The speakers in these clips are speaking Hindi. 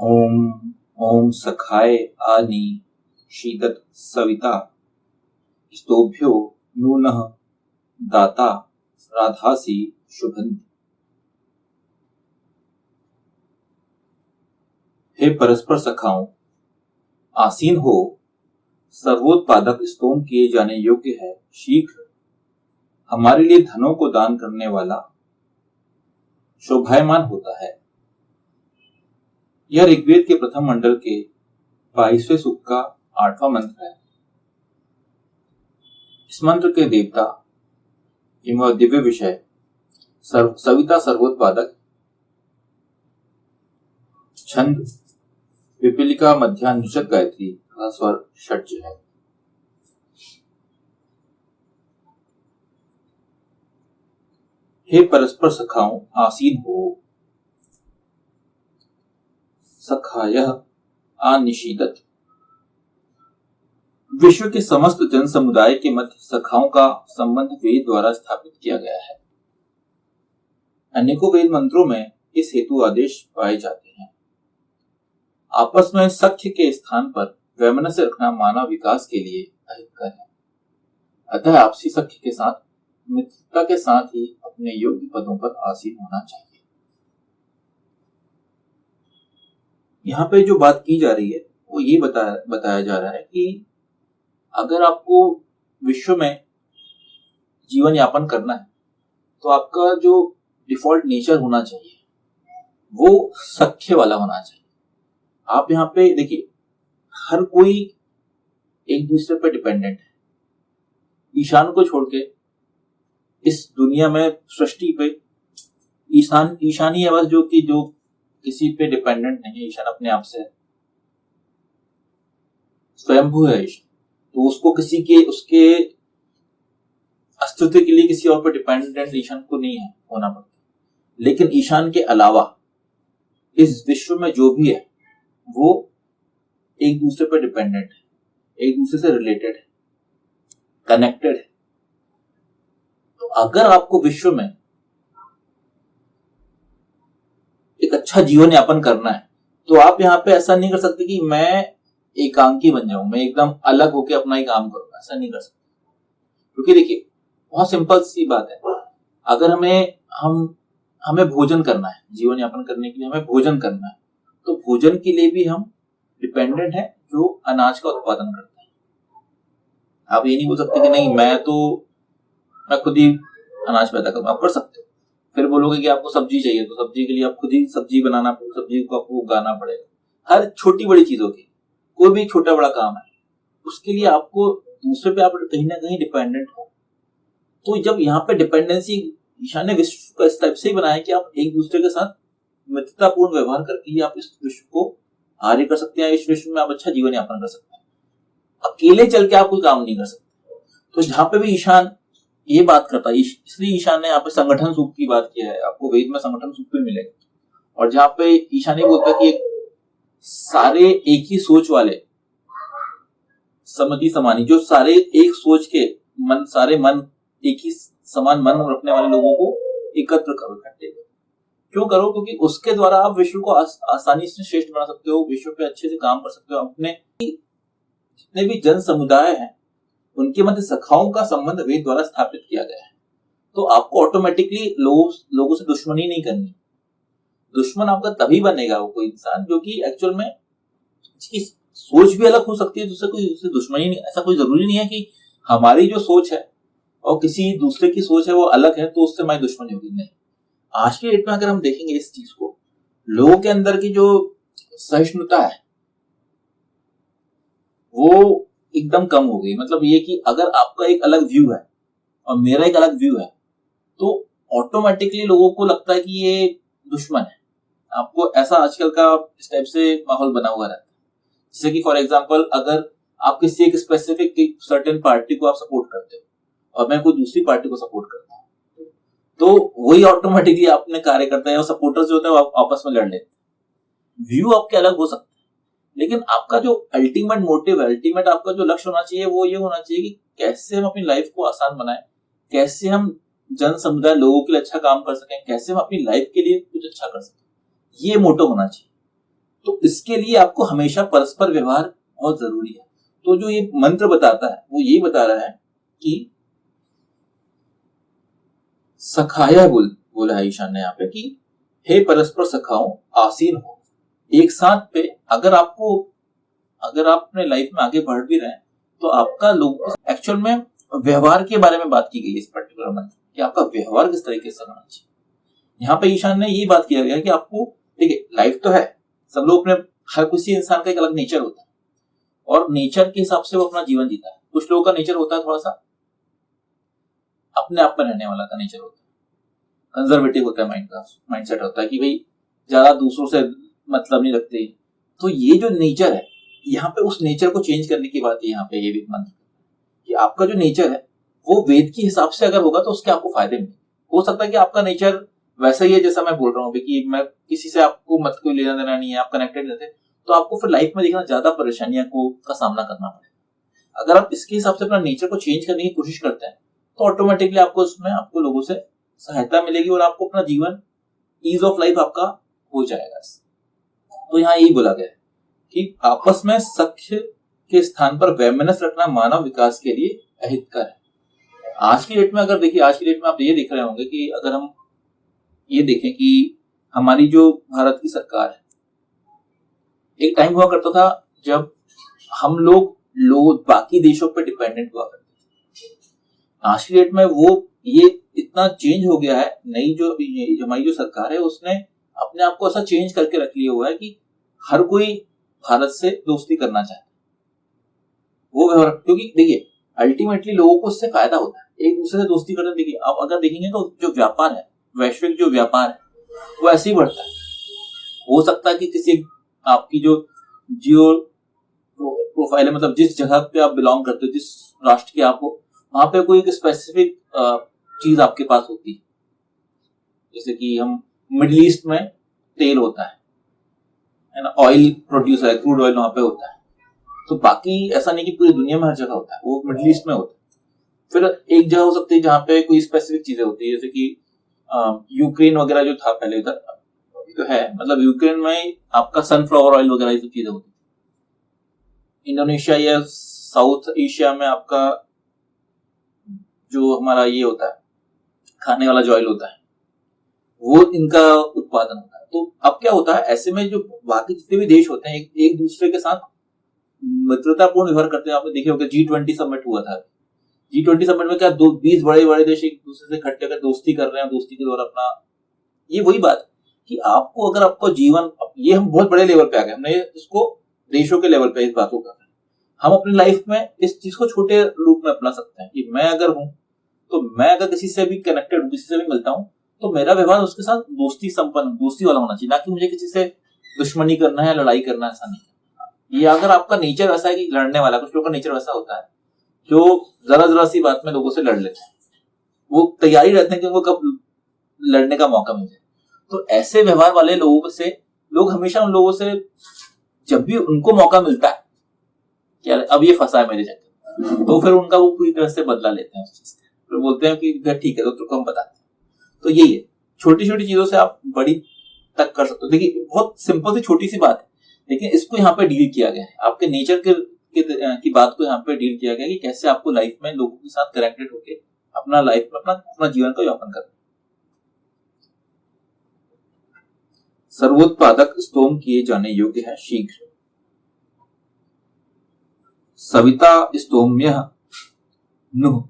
ओम ओम सखाय आनि शीतत सविता स्तोभ्यो नूनः दाता राधासी शुभंति। हे परस्पर सखाओं, आसीन हो, सर्वोत्पादक स्तोम किए जाने योग्य है। शीघ्र हमारे लिए धनों को दान करने वाला शोभायमान होता है। यह ऋग्वेद के प्रथम मंडल के 22वें सूक्त का 8वां मंत्र है। इस मंत्र के देवता एवं दिव्य विषय सविता सर्वोत्पादक, छंद पिपीलिका मध्याह्न निषद गायत्री तथा स्वर षड्ज है। हे परस्पर सखाओं, आसीन हो, सखायः आनिशीदत। विश्व के समस्त जन समुदाय के मध्य सखाओं का संबंध वेद द्वारा स्थापित किया गया है। अनेकों वेद मंत्रों में इस हेतु आदेश पाए जाते हैं। आपस में सख्य के स्थान पर वैमनस्य रखना मानव विकास के लिए अहितकर है। अतः आपसी सख्य के साथ मित्रता के साथ ही अपने योग्य पदों पर आसीन होना चाहिए। यहाँ पे जो बात की जा रही है वो ये बताया जा रहा है कि अगर आपको विश्व में जीवन यापन करना है तो आपका जो डिफॉल्ट नेचर होना चाहिए वो सख्य वाला होना चाहिए। आप यहाँ पे देखिए, हर कोई एक दूसरे पर डिपेंडेंट है। ईशान को छोड़ के इस दुनिया में सृष्टि पे ईशान ही है बस जो किसी पे डिपेंडेंट नहीं है। ईशान अपने आप से स्वयंभू है ईशान, तो उसको किसी के उसके अस्तित्व के लिए किसी और पर डिपेंडेंट ईशान को नहीं है होना पड़ता। लेकिन ईशान के अलावा इस विश्व में जो भी है वो एक दूसरे पर डिपेंडेंट है, एक दूसरे से रिलेटेड है, कनेक्टेड है। तो अगर आपको विश्व में एक अच्छा जीवन यापन करना है तो आप यहाँ पे ऐसा नहीं कर सकते कि मैं एकांकी बन जाऊं, मैं एकदम अलग होकर अपना ही काम करूंगा। ऐसा नहीं कर सकते, क्योंकि देखिए बहुत सिंपल सी बात है। अगर हमें भोजन करना है, जीवन यापन करने के लिए हमें भोजन करना है, तो भोजन के लिए भी हम डिपेंडेंट है जो अनाज का उत्पादन करता है। आप ये नहीं बोल सकते कि नहीं मैं खुद ही अनाज पैदा करूंगा। आप कर सकते हो। फिर बोलोगे कि आपको सब्जी चाहिए तो सब्जी के लिए आप खुद ही सब्जी को आपको उगाना पड़ेगा। हर छोटी बड़ी चीजों की, कोई भी छोटा बड़ा काम है उसके लिए आपको दूसरे पे आप कहीं ना कहीं डिपेंडेंट हो। तो जब यहाँ पे डिपेंडेंसी ईशान ने विश्व को इस टाइप से ही बनाया कि आप एक दूसरे के साथ मित्रतापूर्ण व्यवहार करके ही आप इस विश्व को आगे कर सकते हैं। इस विश्व में आप अच्छा जीवन यापन कर सकते हैं। अकेले चल के आप कोई काम नहीं कर सकते। तो जहां पे भी ईशान ये बात करता है, इसलिए ईशान ने यहाँ पे संगठन सूक्त की बात किया है। आपको वेद में संगठन सूक्त भी मिलेगा। और जहां पे ईशान ये बोलता है कि सारे एक ही सोच वाले समति समानी, जो सारे एक सोच के सारे मन एक ही समान मन रखने वाले लोगों को एकत्र करो, इकट्ठे करो। क्यों करो? क्योंकि उसके द्वारा आप विश्व को आसानी से श्रेष्ठ बना सकते हो, विश्व पे अच्छे से काम कर सकते हो। अपने जितने भी जन समुदाय हैं उनके मध्य सखाओं का संबंध वेद द्वारा स्थापित किया गया है। तो आपको ऑटोमेटिकली लोगों से दुश्मनी नहीं करनी। दुश्मन आपका तभी बनेगा वो कोई इंसान जो कि एक्चुअल में इसकी सोच भी अलग हो सकती है, दूसरे दुश्मनी नहीं। ऐसा कोई जरूरी नहीं है कि हमारी जो सोच है और किसी दूसरे की सोच है वो अलग है तो उससे हमारी दुश्मनी होगी, नहीं। आज के डेट में अगर हम देखेंगे इस चीज को, लोगों के अंदर की जो सहिष्णुता है वो एकदम कम हो गई। मतलब ये कि अगर आपका एक अलग व्यू है और मेरा एक अलग व्यू है तो ऑटोमेटिकली लोगों को लगता है कि ये दुश्मन है। आपको ऐसा आजकल का इस टाइप से माहौल बना हुआ रहता है। जैसे कि फॉर एग्जांपल, अगर आप किसी एक स्पेसिफिक सर्टेन पार्टी को आप सपोर्ट करते हो और मैं कोई दूसरी पार्टी को सपोर्ट करता हूँ तो वही ऑटोमेटिकली अपने कार्यकर्ता या सपोर्टर्स जो होते हैं वो आपस में लड़ लेते हैं। व्यू आपके अलग हो सकते हैं, लेकिन आपका जो अल्टीमेट मोटिव है, अल्टीमेट आपका जो लक्ष्य होना चाहिए वो ये होना चाहिए कि कैसे हम अपनी लाइफ को आसान बनाएं, कैसे हम जन समुदाय लोगों के लिए अच्छा काम कर सकें, कैसे हम अपनी लाइफ के लिए कुछ अच्छा कर सकें। ये मोटो होना चाहिए। तो इसके लिए आपको हमेशा परस्पर व्यवहार बहुत जरूरी है। तो जो ये मंत्र बताता है वो ये बता रहा है कि सखाया बोला है ईशान ने यहाँ पे कि हे परस्पर सखाओ आसीन हो एक साथ पे। अगर आप अपने लाइफ में आगे बढ़ भी रहे हैं तो आपका लोग एक्चुअल में व्यवहार के बारे में बात की गई है इस पर्टिकुलर मंत्र कि आपका व्यवहार किस तरीके से होना चाहिए। यहाँ पे ईशान ने ये बात किया गया कि आपको देखिए लाइफ तो है, सब लोग अपने हर किसी इंसान का एक अलग नेचर होता है और नेचर के हिसाब से वो अपना जीवन जीता है। कुछ लोगों का नेचर होता है थोड़ा सा अपने आप में रहने वाला का नेचर होता है, कंजर्वेटिव होता है, माइंडसेट होता है कि भाई ज्यादा दूसरों से मतलब नहीं रखते। तो ये जो नेचर है यहाँ पे उस नेचर को चेंज करने की बात है यहाँ पे ये भी मंत्र कि आपका जो नेचर है वो वेद के हिसाब से अगर होगा तो उसके आपको फायदे मिले। हो सकता है कि आपका नेचर वैसा ही है जैसा मैं बोल रहा हूँ कि मैं किसी से आपको मत कोई लेना देना नहीं है, आप कनेक्टेड रहते तो आपको फिर लाइफ में देखना ज्यादा परेशानियों का सामना करना पड़ेगा। अगर आप इसके हिसाब से अपना नेचर को चेंज करने की कोशिश करते हैं तो ऑटोमेटिकली आपको उसमें आपको लोगों से सहायता मिलेगी और आपको अपना जीवन ईज ऑफ लाइफ आपका हो जाएगा। तो यहाँ यही बोला गया है कि आपस में सख्य के स्थान पर वैमनस्य रखना मानव विकास के लिए अहितकर है। आज की डेट में अगर देखिए, आज की डेट में आप ये देख रहे होंगे कि अगर हम ये देखें कि हमारी जो भारत की सरकार है, एक टाइम हुआ करता था जब हम लोग बाकी देशों पर डिपेंडेंट हुआ करते थे। आज की डेट में वो ये इतना चेंज हो गया है। नई जो हमारी जो सरकार है उसने अपने आप को ऐसा चेंज करके रख लिया हुआ है कि हर कोई भारत से दोस्ती करना चाहता है वो व्यवहार, क्योंकि देखिए अल्टीमेटली लोगों को उससे फायदा होता है, एक दूसरे से दोस्ती करते। देखिए आप अगर देखेंगे तो जो व्यापार है, वैश्विक जो व्यापार है वो ऐसे ही बढ़ता है। हो सकता है कि किसी आपकी जो जियो प्रोफाइल है, मतलब जिस जगह पे आप बिलोंग करते हो, जिस राष्ट्र के आप हो, वहां पे कोई एक स्पेसिफिक चीज आपके पास होती है। जैसे कि हम मिडिल ईस्ट में तेल होता है ना, ऑयल प्रोड्यूस है, क्रूड ऑयल वहां पे होता है। तो बाकी ऐसा नहीं कि पूरी दुनिया में हर जगह होता है, वो मिडिल ईस्ट में होता है। फिर एक जगह हो सकती है जहाँ पे कोई स्पेसिफिक चीजें होती है, जैसे कि यूक्रेन वगैरह जो था पहले उधर तो है, मतलब यूक्रेन में आपका सनफ्लावर ऑयल वगैरह ये सब चीजें होती है। इंडोनेशिया या साउथ एशिया में आपका जो हमारा ये होता है खाने वाला जो ऑयल होता है वो इनका उत्पादन होता है। तो अब क्या होता है, ऐसे में जो बाकी जितने भी देश होते हैं एक दूसरे के साथ मित्रतापूर्ण व्यवहार करते हैं। आपने देखे होगा G20 समिट हुआ था। G20 समिट में क्या 20 बड़े बड़े देश एक दूसरे से इकट्ठे होकर दोस्ती कर रहे हैं, दोस्ती के द्वारा अपना ये वही बात कि आपको अगर आपको जीवन, ये हम बहुत बड़े लेवल पे आ गए, हमने इसको देशों के लेवल पे इस बात को कर रहे हैं। हम अपनी लाइफ में इस चीज को छोटे रूप में अपना सकते हैं कि मैं अगर हूं तो मैं अगर किसी से भी कनेक्टेड हूं, किसी से भी मिलता हूं तो मेरा व्यवहार उसके साथ दोस्ती वाला होना चाहिए, ना कि मुझे किसी से दुश्मनी करना है, लड़ाई करना है, ऐसा नहीं। ये अगर आपका नेचर वैसा है कि लड़ने वाला, कुछ लोगों का नेचर वैसा होता है जो जरा सी बात में लोगों से लड़ लेते हैं, वो तैयारी रहते हैं कि उनको कब लड़ने का मौका मिल जाए। तो ऐसे व्यवहार वाले लोगों से लोग हमेशा उन लोगों से जब भी उनको मौका मिलता है कि अब ये फंसा है मेरे चक्कर, तो फिर उनका वो पूरी तरह से बदला लेते हैं उस चीज से, फिर बोलते हैं कि ठीक है तो तुमको हम बताते हैं। तो यही है, छोटी छोटी चीजों से आप बड़ी तक कर सकते हो। देखिए बहुत सिंपल सी छोटी सी बात है, लेकिन इसको यहाँ पे डील किया गया है, आपके नेचर की बात को यहाँ पे डील किया गया है कि कैसे आपको लाइफ में लोगों के साथ कनेक्टेड होके अपना लाइफ में अपना जीवन का यापन करना। सर्वोत्पादक स्तोम किए जाने योग्य है शीघ्र। सविता स्तोम्य नुह।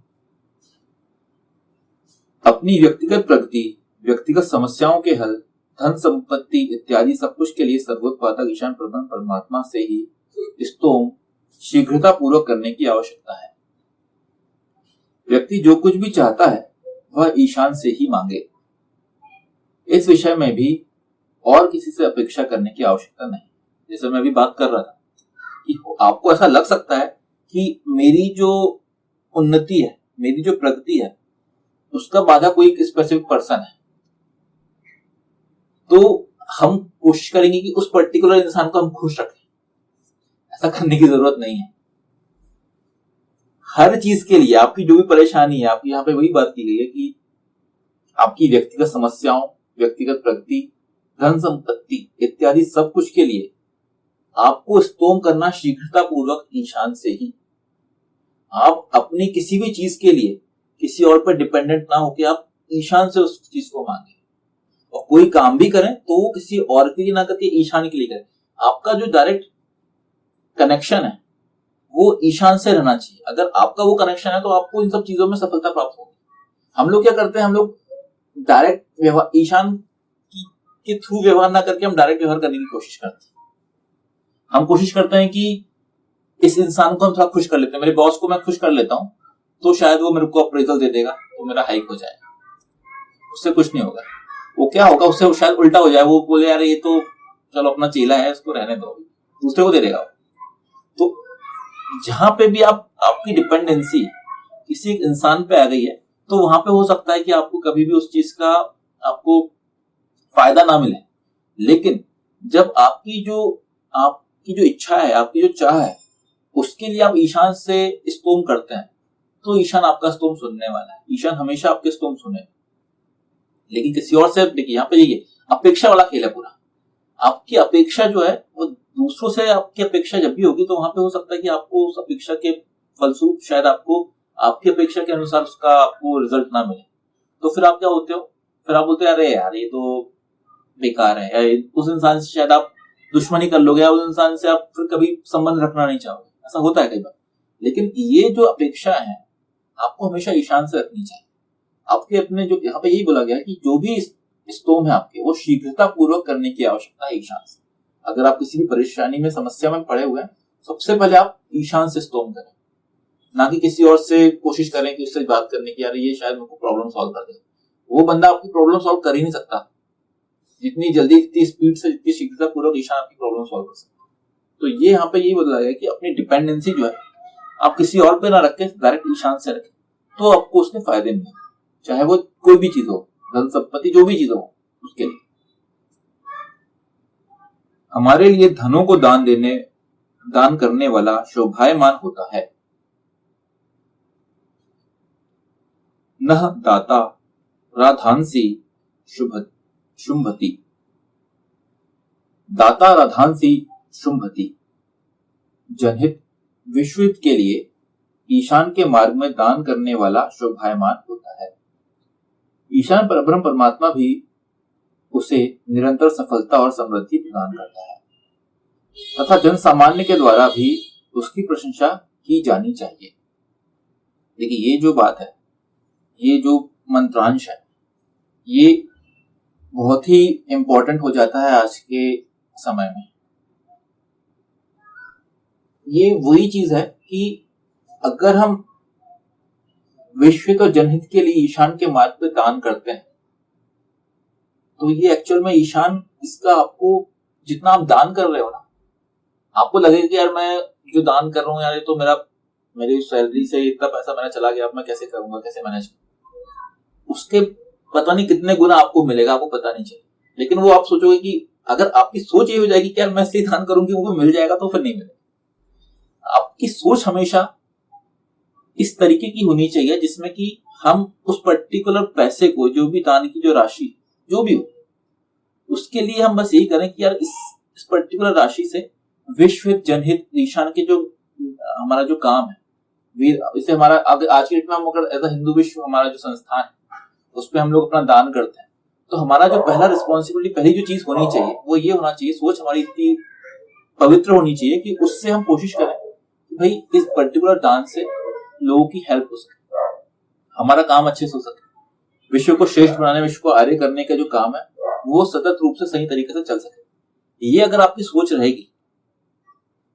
अपनी व्यक्तिगत प्रगति, व्यक्तिगत समस्याओं के हल, धन संपत्ति इत्यादि सब कुछ के लिए सर्वोत्पादक ईशान प्रधान परमात्मा से ही स्तोम शीघ्रता पूर्वक करने की आवश्यकता है। व्यक्ति जो कुछ भी चाहता है वह ईशान से ही मांगे। इस विषय में भी और किसी से अपेक्षा करने की आवश्यकता नहीं। जैसे मैं अभी बात कर रहा था कि आपको ऐसा लग सकता है कि मेरी जो उन्नति है, मेरी जो प्रगति है, उसका बाधा कोई एक स्पेसिफिक पर्सन है, तो हम कोशिश करेंगे कि उस पर्टिकुलर इंसान को हम खुश रखें। ऐसा करने की जरूरत नहीं है। हर चीज के लिए आपकी जो भी परेशानी है, आपकी यहाँ पे वही बात की गई है कि आपकी व्यक्तिगत समस्याओं, व्यक्तिगत प्रगति, धन संपत्ति इत्यादि सब कुछ के लिए आपको स्तोम करना शीघ्रता पूर्वक ईशान से ही। आप अपनी किसी भी चीज के लिए किसी और पर डिपेंडेंट ना होकर आप ईशान से उस चीज को मांगे, और कोई काम भी करें तो वो किसी और के लिए ना करके ईशान के लिए करें। आपका जो डायरेक्ट कनेक्शन है वो ईशान से रहना चाहिए। अगर आपका वो कनेक्शन है तो आपको इन सब चीजों में सफलता प्राप्त होगी। हम लोग क्या करते हैं, हम लोग डायरेक्ट व्यवहार ईशान के थ्रू व्यवहार ना करके हम डायरेक्ट व्यवहार करने की कोशिश करते हैं। हम कोशिश करते हैं कि इस इंसान को हम थोड़ा खुश कर लेते हैं, मेरे बॉस को मैं खुश कर लेता हूं तो शायद वो मेरे को अप्रेजल दे देगा तो मेरा हाइक हो जाएगा। उससे कुछ नहीं होगा। वो क्या होगा, उससे शायद उल्टा हो जाए, वो बोले यार ये तो चलो अपना चेला है, इसको रहने दो, दूसरे को दे देगा। तो जहां पे भी आपकी डिपेंडेंसी किसी इंसान पे आ गई है तो वहां पे हो सकता है कि आपको कभी भी उस चीज का आपको फायदा ना मिले। लेकिन जब आपकी जो इच्छा है, आपकी जो चाह है, उसके लिए आप ईशान से स्तोम करते हैं तो ईशान आपका स्तोम सुनने वाला है। ईशान हमेशा आपके स्तोम सुने। लेकिन किसी और से देखिए, यहाँ पे ये अपेक्षा वाला खेल है पूरा। आपकी अपेक्षा जो है वो दूसरों से, आपकी अपेक्षा जब भी होगी तो वहां पे हो सकता है कि आपको उस अपेक्षा के फलस्वरूप शायद आपको आपकी अपेक्षा के अनुसार उसका आपको रिजल्ट ना मिले। तो फिर आप क्या होते हो, फिर आप बोलते हो अरे यार ये तो बेकार है, या उस इंसान से शायद आप दुश्मनी कर लोगे, या उस इंसान से आप फिर कभी संबंध रखना नहीं चाहोगे। ऐसा होता है कई बार। लेकिन ये जो अपेक्षा है आपको हमेशा ईशान से रखनी चाहिए। आपके अपने जो यहाँ पे यही बोला गया है कि जो भी स्तोम है आपके, वो शीघ्रता पूर्वक करने की आवश्यकता है ईशान से। अगर आप किसी भी परेशानी में, समस्या में पड़े हुए हैं, सबसे पहले आप ईशान से स्तोम करें, ना कि किसी और से कोशिश करें कि उससे बात करने की, यार ये शायद मेरे को प्रॉब्लम सॉल्व कर दे। वो बंदा आपकी प्रॉब्लम सॉल्व कर ही नहीं सकता। जितनी जल्दी, जितनी स्पीड से, जितनी शीघ्रता पूर्वक ईशान आपकी प्रॉब्लम सॉल्व कर सकता है। तो ये यहाँ पे यही बताया गया कि अपनी डिपेंडेंसी जो है आप किसी और पे ना रख के डायरेक्ट ईशान से रखें, तो आपको उसके फायदे मिलेंगे। चाहे वो कोई भी चीज हो, धन संपत्ति, जो भी चीज हो उसके लिए। हमारे लिए धनों को दान करने वाला शोभायमान होता है। नह दाता राधांसी शुंभति। दाता राधांसी शुंभति। जनहित विश्वहित के लिए ईशान के मार्ग में दान करने वाला शोभायमान होता है। ईशान परब्रह्म परमात्मा भी उसे निरंतर सफलता और समृद्धि प्रदान करता है तथा जन सामान्य के द्वारा भी उसकी प्रशंसा की जानी चाहिए। देखिए ये जो बात है, ये जो मंत्रांश है, ये बहुत ही इंपॉर्टेंट हो जाता है आज के समय में। ये वही चीज है कि अगर हम विश्व और जनहित के लिए ईशान के मार्ग पे दान करते हैं तो ये एक्चुअल में ईशान, इसका आपको जितना आप दान कर रहे हो ना, आपको लगेगा कि यार मैं जो दान कर रहा हूँ यार ये तो मेरी सैलरी से इतना पैसा मेरा चला गया, अब मैं कैसे करूंगा, कैसे मैनेज करूंगा। उसके पता नहीं कितने गुना आपको मिलेगा, आपको पता नहीं चलेगा। लेकिन वो आप सोचोगे कि अगर आपकी सोच ये हो जाएगी कि यार मैं इसलिए दान करूंगी मुझे मिल जाएगा, तो फिर नहीं मिलेगा। आपकी सोच हमेशा इस तरीके की होनी चाहिए जिसमें कि हम उस पर्टिकुलर पैसे को, जो भी दान की जो राशि जो भी हो, उसके लिए हम बस यही करें कि यार इस पर्टिकुलर राशि से विश्वहित, जनहित, ईशान के जो हमारा जो काम है, इसे हमारा आज के डेट में हम अगर एज अ हिंदू विश्व हमारा जो संस्थान है उस पर हम लोग अपना दान करते हैं, तो हमारा जो पहला रिस्पॉन्सिबिलिटी, पहली जो चीज होनी चाहिए वो ये होना चाहिए, सोच हमारी इतनी पवित्र होनी चाहिए कि उससे हम कोशिश करें कि भाई इस पर्टिकुलर दान से लोगों की हेल्प हो सके, हमारा काम अच्छे से हो सके, विश्व को श्रेष्ठ बनाने, विश्व को आर्य करने का जो काम है वो सतत रूप से सही तरीके से चल सके। ये अगर आपकी सोच रहेगी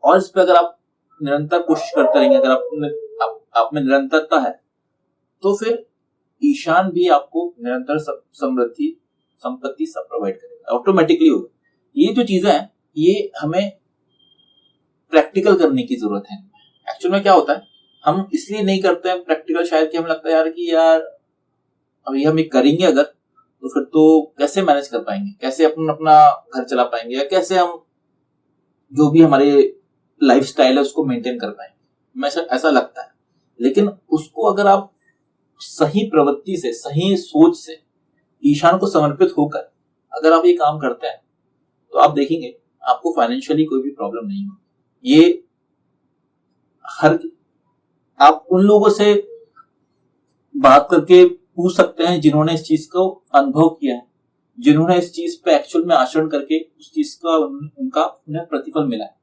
और इस पे अगर आप निरंतर कोशिश करते रहेंगे, अगर आप में निरंतरता है, तो फिर ईशान भी आपको निरंतर समृद्धि, संपत्ति सब प्रोवाइड करेगा, ऑटोमेटिकली होगा। ये जो चीजें हैं ये हमें प्रैक्टिकल करने की जरूरत है। एक्चुअल में क्या होता है, हम इसलिए नहीं करते हैं प्रैक्टिकल, शायद कि हमें लगता है यार कि यार अभी हम ये करेंगे अगर तो फिर तो कैसे मैनेज कर पाएंगे, कैसे अपना घर चला पाएंगे, या कैसे हम जो भी हमारे लाइफस्टाइल है उसको मेंटेन कर पाएंगे, ऐसा लगता है। लेकिन उसको अगर आप सही प्रवृत्ति से, सही सोच से, ईशान को समर्पित होकर अगर आप ये काम करते हैं तो आप देखेंगे आपको फाइनेंशियली कोई भी प्रॉब्लम नहीं हो। ये हर आप उन लोगों से बात करके पूछ सकते हैं जिन्होंने इस चीज को अनुभव किया है, जिन्होंने इस चीज पे एक्चुअल में आचरण करके उस चीज का उनका उन्हें प्रतिफल मिला है।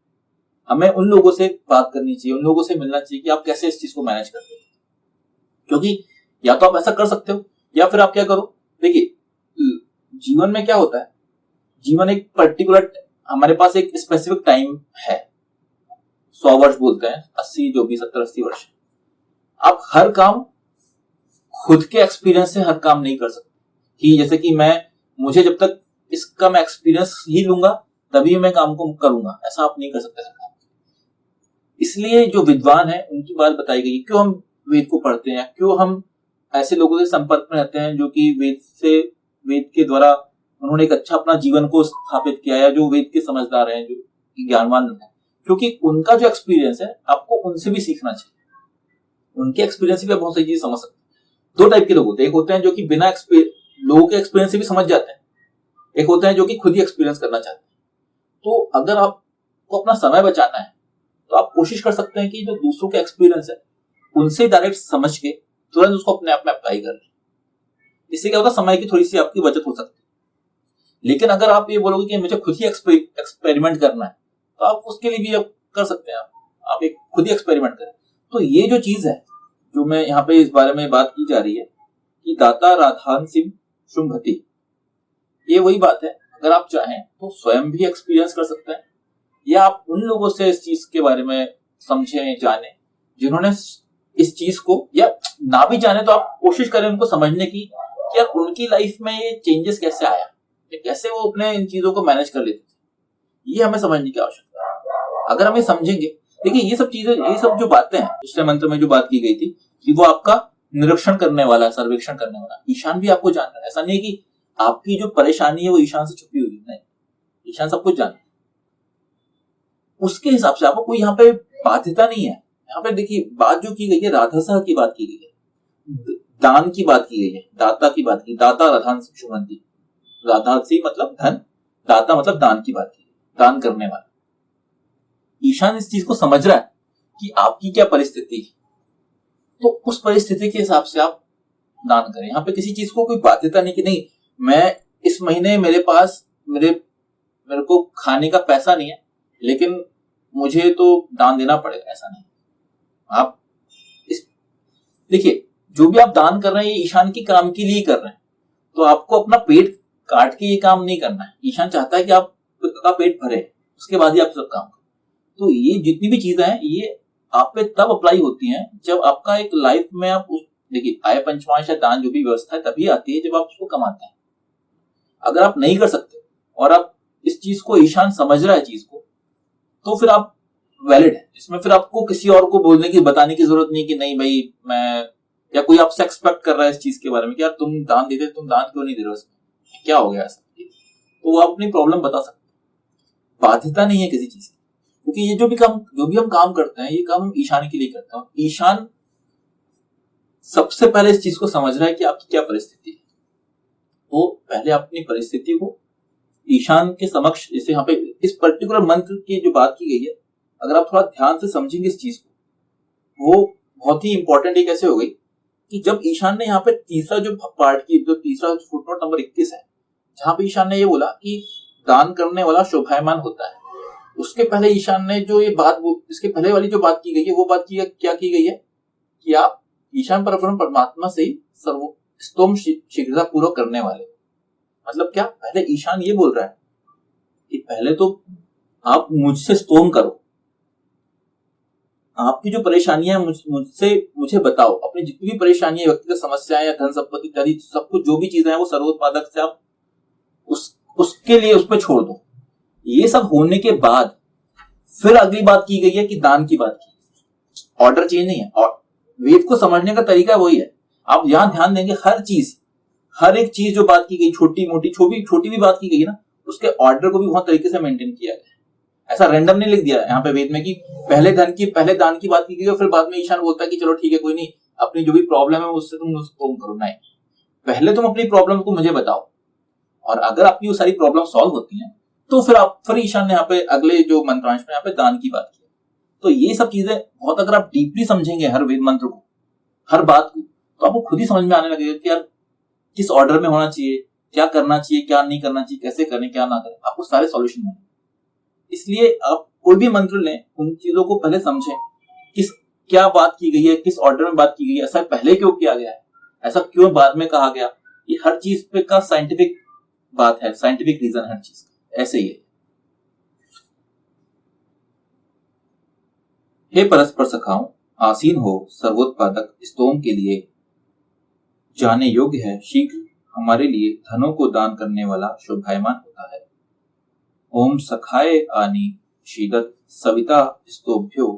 हमें उन लोगों से बात करनी चाहिए, उन लोगों से मिलना चाहिए कि आप कैसे इस चीज को मैनेज करते हो। क्योंकि या तो आप ऐसा कर सकते हो या फिर आप क्या करो, देखिए जीवन में क्या होता है, जीवन एक पर्टिकुलर, हमारे पास एक स्पेसिफिक टाइम है, 100 वर्ष बोलते हैं, 80 जो भी 70-80 वर्ष। आप हर काम खुद के एक्सपीरियंस से हर काम नहीं कर सकते कि जैसे कि मुझे जब तक इसका मैं एक्सपीरियंस ही लूंगा तभी मैं काम को करूंगा, ऐसा आप नहीं कर सकते हर काम। इसलिए जो विद्वान है उनकी बात बताई गई, क्यों हम वेद को पढ़ते हैं, क्यों हम ऐसे लोगों के संपर्क में रहते हैं जो कि वेद के द्वारा उन्होंने एक अच्छा अपना जीवन को स्थापित किया है, जो वेद के समझदार हैं, जो ज्ञानवान है, क्योंकि उनका जो एक्सपीरियंस है आपको उनसे भी सीखना चाहिए। उनके एक्सपीरियंस से भी आप बहुत सारी चीज समझ सकते हैं। दो टाइप के लोग होते हैं, एक होते हैं जो कि बिना लोगों के एक्सपीरियंस से भी समझ जाते हैं, एक होते हैं जो कि खुद ही एक्सपीरियंस करना चाहते हैं। तो अगर आपको अपना समय बचाना है तो आप कोशिश कर सकते हैं कि जो दूसरों के एक्सपीरियंस है उनसे डायरेक्ट समझ के तुरंत उसको अपने आप में अप्लाई कर लें। इससे क्या होगा, समय की थोड़ी सी आपकी बचत हो सकती है। लेकिन अगर आप ये बोलोगे कि मुझे खुद ही एक्सपेरिमेंट करना है तो आप उसके लिए भी आप कर सकते हैं, आप एक खुद ही एक्सपेरिमेंट करें। तो ये जो चीज है जो मैं यहाँ पे इस बारे में बात की जा रही है कि दाता राधान सिंह शुंभति, ये वही बात है। अगर आप चाहें तो स्वयं भी एक्सपीरियंस कर सकते हैं या आप उन लोगों से इस चीज के बारे में समझें, जाने, जिन्होंने इस चीज को, या ना भी जाने तो आप कोशिश करें उनको समझने की कि यार उनकी लाइफ में ये चेंजेस कैसे आया, कैसे वो अपने इन चीजों को मैनेज कर लेते थे, ये हमें समझने की आवश्यकता है। अगर हम ये समझेंगे, देखिए ये सब चीजें, ये सब जो बातें हैं पिछले मंत्र में जो बात की गई थी कि वो आपका निरीक्षण करने वाला, सर्वेक्षण करने वाला, ईशान भी आपको जान रहा है। ऐसा नहीं है कि आपकी जो परेशानी है वो ईशान से छुपी हुई, नहीं, ईशान सब कुछ जानता है। उसके हिसाब से आपको कोई यहाँ पे बाध्यता नहीं है। यहाँ पे देखिए बात जो की गई है राधासा की बात की गई है, दान की बात की गई है, दाता की बात की, दाता राधान शुभंती, राधासी मतलब धन, दाता मतलब दान की बात की, दान करने वाला। ईशान इस चीज को समझ रहा है कि आपकी क्या परिस्थिति है, तो उस परिस्थिति के हिसाब से आप दान करें। यहाँ पे किसी चीज को कोई बाध्यता नहीं कि नहीं मैं इस महीने मेरे पास मेरे को खाने का पैसा नहीं है लेकिन मुझे तो दान देना पड़ेगा, ऐसा नहीं। आप इस देखिए जो भी आप दान कर रहे हैं ये ईशान की काम के लिए कर रहे हैं, तो आपको अपना पेट काट के ये काम नहीं करना है। ईशान चाहता है कि आपका पेट भरे, उसके बाद ही आप सब काम करें। तो ये जितनी भी चीजें हैं ये आप पे तब अप्लाई होती हैं जब आपका एक लाइफ में आप देखिए आय पंचमांश या दान जो भी व्यवस्था है तभी आती है जब आप उसको कमाते हैं। अगर आप नहीं कर सकते और आप इस चीज को, ईशान समझ रहा है चीज को, तो फिर आप वैलिड है। इसमें फिर आपको किसी और को बोलने की, बताने की जरूरत नहीं कि नहीं भाई मैं, या कोई आपसे एक्सपेक्ट कर रहा है इस चीज के बारे में कि यार तुम दान देते, तुम दान क्यों नहीं दे रहे हो, इसमें क्या हो गया ऐसा, तो वो अपनी प्रॉब्लम बता सकते। बाध्यता नहीं है किसी चीज की, क्योंकि ये जो भी हम काम करते हैं ये काम हम ईशान के लिए करते हैं। ईशान सबसे पहले इस चीज को समझ रहा है कि आपकी क्या परिस्थिति है। तो पहले अपनी परिस्थिति को ईशान के समक्ष, जैसे यहाँ पे इस पर्टिकुलर मंत्र की जो बात की गई है, अगर आप थोड़ा ध्यान से समझेंगे इस चीज को, वो बहुत ही इंपॉर्टेंट एक ऐसे हो गई कि जब ईशान ने यहाँ पे तीसरा जो पार्ट की, जो तीसरा फुटनोट नंबर 21 है, जहां पे ईशान ने ये बोला कि दान करने वाला शोभायमान होता है, उसके पहले ईशान ने जो ये बात, इसके पहले वाली जो बात की गई है वो बात क्या की गई है कि आप ईशान परमात्मा से ही स्तोम शीघ्रता पूर्वक करने वाले। मतलब क्या, पहले ईशान ये बोल रहा है कि पहले तो आप मुझसे स्तोम करो, आपकी जो परेशानियां मुझे बताओ, अपनी जितनी भी परेशानियां, व्यक्तिगत समस्याएं या धन संपत्ति इत्यादि सब कुछ जो भी चीजें हैं वो सर्वोत्पादक से आप उसके लिए उस पर छोड़ दो। ये सब होने के बाद फिर अगली बात की गई है कि दान की बात की। ऑर्डर चेंज नहीं है, और वेद को समझने का तरीका वही है। आप यहां ध्यान देंगे हर एक चीज जो बात की गई, छोटी मोटी छोटी भी बात की गई ना, उसके ऑर्डर को भी बहुत तरीके से मेंटेन किया गया। ऐसा रैंडम नहीं लिख दिया यहाँ पे वेद में कि पहले दान की बात की गई और फिर बाद में ईशान बोलता है कि चलो ठीक है कोई नहीं, अपनी जो भी प्रॉब्लम है उससे तुम करो। नहीं, पहले तुम अपनी प्रॉब्लम को मुझे बताओ, और अगर आपकी वो सारी प्रॉब्लम सॉल्व होती है तो फिर ईशान ने यहाँ पे अगले जो मंत्रांश में यहाँ पे दान की बात की। तो ये सब चीजें बहुत, अगर आप डीपली समझेंगे हर वेद मंत्र को, हर बात को, तो आपको खुद ही समझ में आने लगेगा कि यार किस ऑर्डर में होना चाहिए, क्या करना चाहिए, क्या नहीं करना चाहिए, कैसे करें, क्या ना करें, आपको सारे सॉल्यूशन मिलेंगे। इसलिए आप कोई भी मंत्र लें, उन चीजों को पहले समझें, किस क्या बात की गई है, किस ऑर्डर में बात की गई है, ऐसा पहले क्यों किया गया है, ऐसा क्यों बाद में कहा गया, ये हर चीज पे का साइंटिफिक बात है, साइंटिफिक रीजन हर चीज का, ऐसे ही है। हे परस्पर सखाओं, आसीन हो सर्वोत्पादक स्तोम के लिए, जाने योग्य है शीघ्र हमारे लिए धनों को दान करने वाला शोभायमान होता है। ओम सखाए आनी शीदत सविता स्तोभ्यो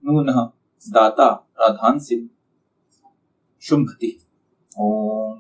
नूनः दाता राधांसिम शुंभति। ओम